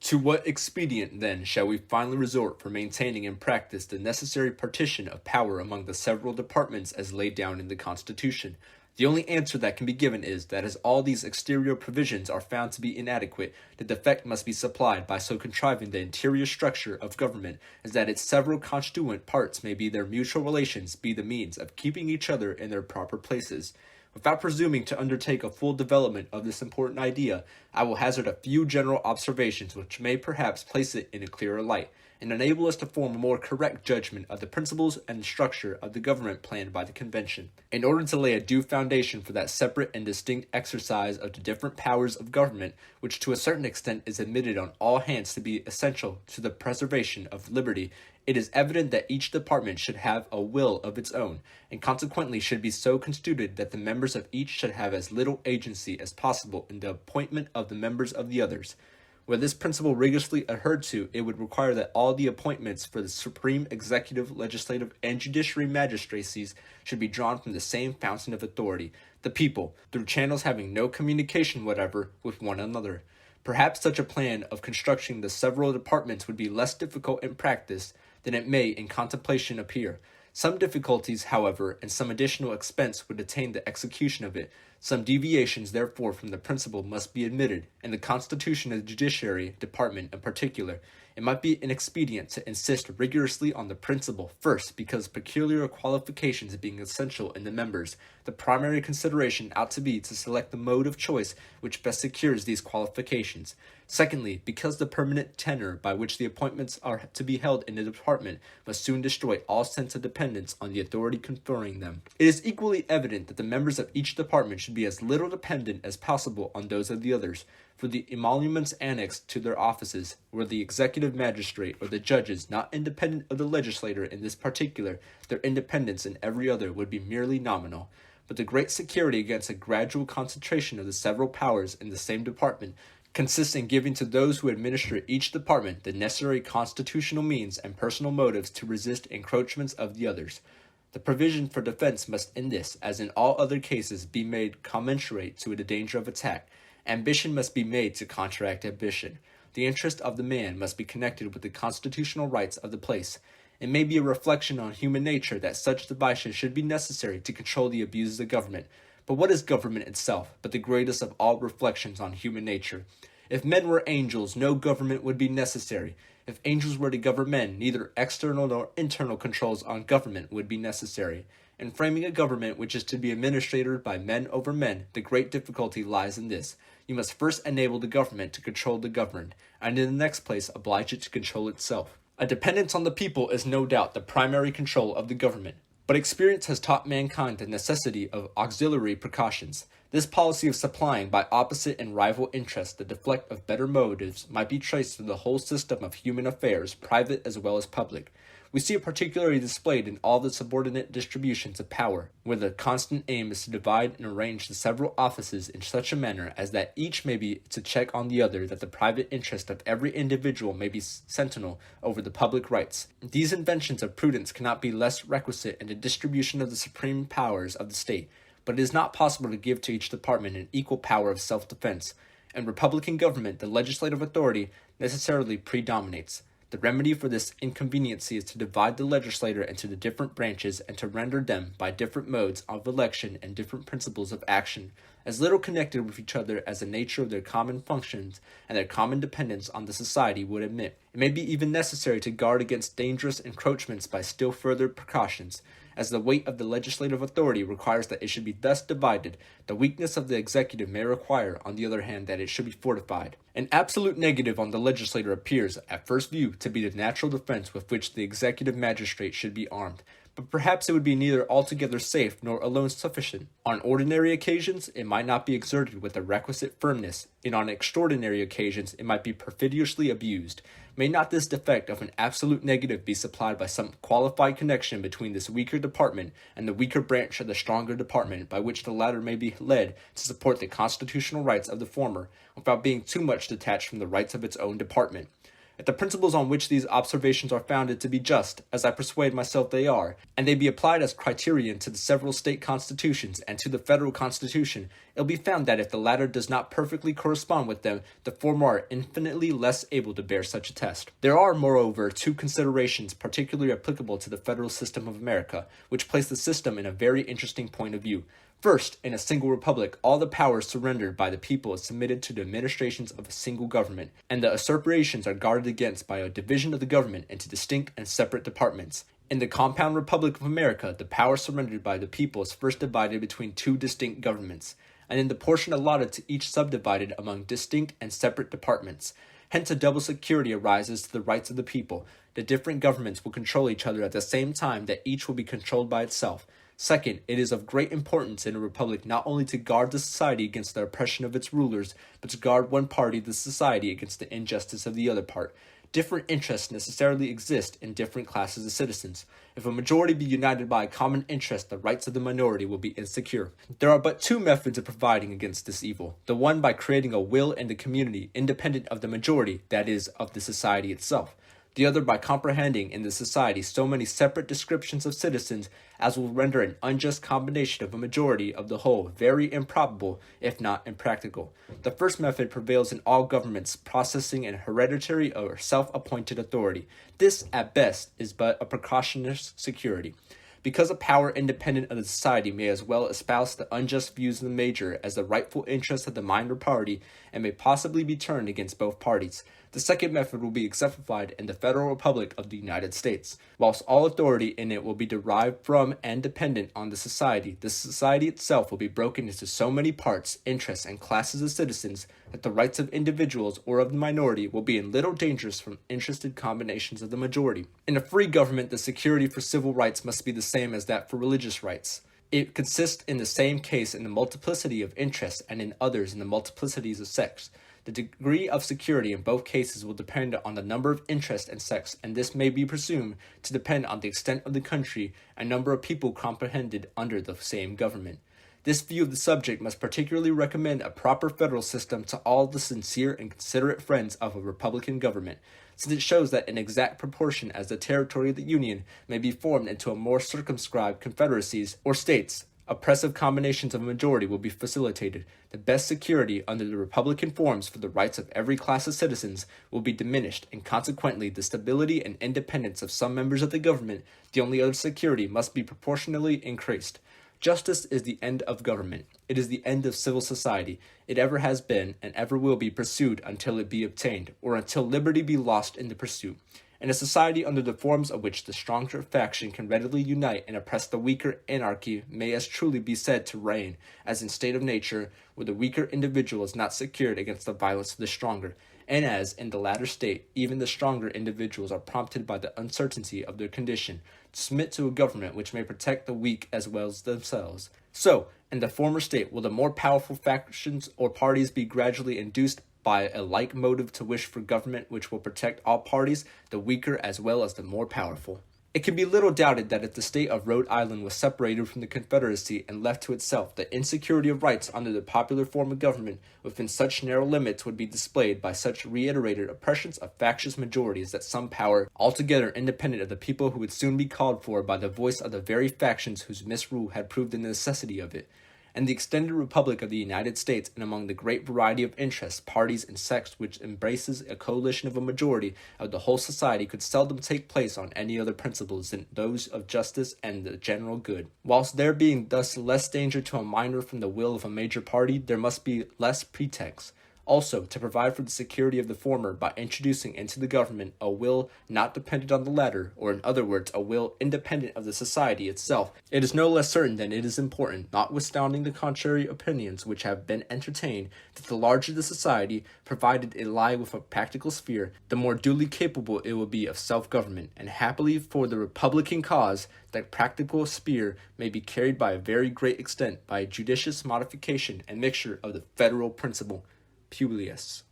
To what expedient, then, shall we finally resort for maintaining in practice the necessary partition of power among the several departments as laid down in the Constitution? The only answer that can be given is that as all these exterior provisions are found to be inadequate, the defect must be supplied by so contriving the interior structure of government as that its several constituent parts may be their mutual relations be the means of keeping each other in their proper places. Without presuming to undertake a full development of this important idea, I will hazard a few general observations which may perhaps place it in a clearer light, and enable us to form a more correct judgment of the principles and structure of the government planned by the Convention. In order to lay a due foundation for that separate and distinct exercise of the different powers of government, which to a certain extent is admitted on all hands to be essential to the preservation of liberty, it is evident that each department should have a will of its own, and consequently should be so constituted that the members of each should have as little agency as possible in the appointment of the members of the others. Were this principle rigorously adhered to, it would require that all the appointments for the supreme executive, legislative, and judiciary magistracies should be drawn from the same fountain of authority, the people, through channels having no communication whatever with one another. Perhaps such a plan of constructing the several departments would be less difficult in practice than it may in contemplation appear. Some difficulties, however, and some additional expense would attend the execution of it. Some deviations, therefore, from the principle must be admitted, and the constitution of the judiciary department in particular. It might be inexpedient to insist rigorously on the principle, first, because peculiar qualifications being essential in the members, the primary consideration ought to be to select the mode of choice which best secures these qualifications. Secondly, because the permanent tenor by which the appointments are to be held in the department must soon destroy all sense of dependence on the authority conferring them. It is equally evident that the members of each department should be as little dependent as possible on those of the others, for the emoluments annexed to their offices, were the executive magistrate or the judges not independent of the legislator in this particular, their independence in every other would be merely nominal. But the great security against a gradual concentration of the several powers in the same department consists in giving to those who administer each department the necessary constitutional means and personal motives to resist encroachments of the others. The provision for defense must in this, as in all other cases, be made commensurate to the danger of attack. Ambition must be made to counteract ambition. The interest of the man must be connected with the constitutional rights of the place. It may be a reflection on human nature that such devices should be necessary to control the abuses of government. But what is government itself but the greatest of all reflections on human nature? If men were angels, no government would be necessary. If angels were to govern men, neither external nor internal controls on government would be necessary. In framing a government which is to be administered by men over men, the great difficulty lies in this. You must first enable the government to control the governed, and in the next place oblige it to control itself. A dependence on the people is no doubt the primary control of the government. But experience has taught mankind the necessity of auxiliary precautions. This policy of supplying by opposite and rival interests the deflect of better motives might be traced through the whole system of human affairs, private as well as public. We see it particularly displayed in all the subordinate distributions of power, where the constant aim is to divide and arrange the several offices in such a manner as that each may be to check on the other, that the private interest of every individual may be sentinel over the public rights. These inventions of prudence cannot be less requisite in the distribution of the supreme powers of the state, but it is not possible to give to each department an equal power of self-defense. In republican government, the legislative authority necessarily predominates. The remedy for this inconveniency is to divide the legislature into the different branches and to render them, by different modes of election and different principles of action, as little connected with each other as the nature of their common functions and their common dependence on the society would admit. It may be even necessary to guard against dangerous encroachments by still further precautions. As the weight of the legislative authority requires that it should be thus divided, the weakness of the executive may require, on the other hand, that it should be fortified. An absolute negative on the legislator appears, at first view, to be the natural defense with which the executive magistrate should be armed. But perhaps it would be neither altogether safe nor alone sufficient. On ordinary occasions, it might not be exerted with the requisite firmness, and on extraordinary occasions it might be perfidiously abused. May not this defect of an absolute negative be supplied by some qualified connection between this weaker department and the weaker branch of the stronger department, by which the latter may be led to support the constitutional rights of the former, without being too much detached from the rights of its own department? If the principles on which these observations are founded to be just, as I persuade myself they are, and they be applied as criterion to the several state constitutions and to the federal constitution, it will be found that if the latter does not perfectly correspond with them, the former are infinitely less able to bear such a test. There are, moreover, two considerations particularly applicable to the federal system of America, which place the system in a very interesting point of view. First, in a single republic, all the power surrendered by the people is submitted to the administrations of a single government, and the usurpations are guarded against by a division of the government into distinct and separate departments. In the compound Republic of America, the power surrendered by the people is first divided between two distinct governments, and in the portion allotted to each subdivided among distinct and separate departments. Hence a double security arises to the rights of the people. The different governments will control each other at the same time that each will be controlled by itself. Second, it is of great importance in a republic not only to guard the society against the oppression of its rulers, but to guard one party of the society against the injustice of the other part. Different interests necessarily exist in different classes of citizens. If a majority be united by a common interest, the rights of the minority will be insecure. There are but two methods of providing against this evil. The one by creating a will in the community independent of the majority, that is, of the society itself. The other by comprehending in the society so many separate descriptions of citizens as will render an unjust combination of a majority of the whole very improbable, if not impractical. The first method prevails in all governments possessing an hereditary or self-appointed authority. This, at best, is but a precautionary security. Because a power independent of the society may as well espouse the unjust views of the major as the rightful interests of the minor party, and may possibly be turned against both parties. The second method will be exemplified in the Federal Republic of the United States. Whilst all authority in it will be derived from and dependent on the society itself will be broken into so many parts, interests, and classes of citizens that the rights of individuals or of the minority will be in little danger from interested combinations of the majority. In a free government, the security for civil rights must be the same as that for religious rights. It consists in the same case in the multiplicity of interests and in others in the multiplicities of sects. The degree of security in both cases will depend on the number of interests and sects, and this may be presumed to depend on the extent of the country and number of people comprehended under the same government. This view of the subject must particularly recommend a proper federal system to all the sincere and considerate friends of a republican government, since it shows that in exact proportion as the territory of the Union may be formed into a more circumscribed confederacies or states, oppressive combinations of a majority will be facilitated. The best security under the republican forms for the rights of every class of citizens will be diminished, and consequently the stability and independence of some members of the government, the only other security, must be proportionally increased. Justice is the end of government. It is the end of civil society. It ever has been and ever will be pursued until it be obtained, or until liberty be lost in the pursuit. In a society under the forms of which the stronger faction can readily unite and oppress the weaker, anarchy may as truly be said to reign as in state of nature, where the weaker individual is not secured against the violence of the stronger, and as, in the latter state, even the stronger individuals are prompted by the uncertainty of their condition to submit to a government which may protect the weak as well as themselves. So, in the former state, will the more powerful factions or parties be gradually induced by a like motive to wish for government which will protect all parties, the weaker as well as the more powerful. It can be little doubted that if the state of Rhode Island was separated from the Confederacy and left to itself, the insecurity of rights under the popular form of government within such narrow limits would be displayed by such reiterated oppressions of factious majorities that some power, altogether independent of the people, who would soon be called for by the voice of the very factions whose misrule had proved the necessity of it. And the extended Republic of the United States, and among the great variety of interests, parties, and sects which embraces a coalition of a majority of the whole society, could seldom take place on any other principles than those of justice and the general good. Whilst there being thus less danger to a minor from the will of a major party, there must be less pretext also to provide for the security of the former by introducing into the government a will not dependent on the latter, or in other words, a will independent of the society itself. It is no less certain than it is important, notwithstanding the contrary opinions which have been entertained, that the larger the society, provided it lie with a practical sphere, the more duly capable it will be of self-government, and happily for the republican cause, that practical sphere may be carried by a very great extent by a judicious modification and mixture of the federal principle. Publius.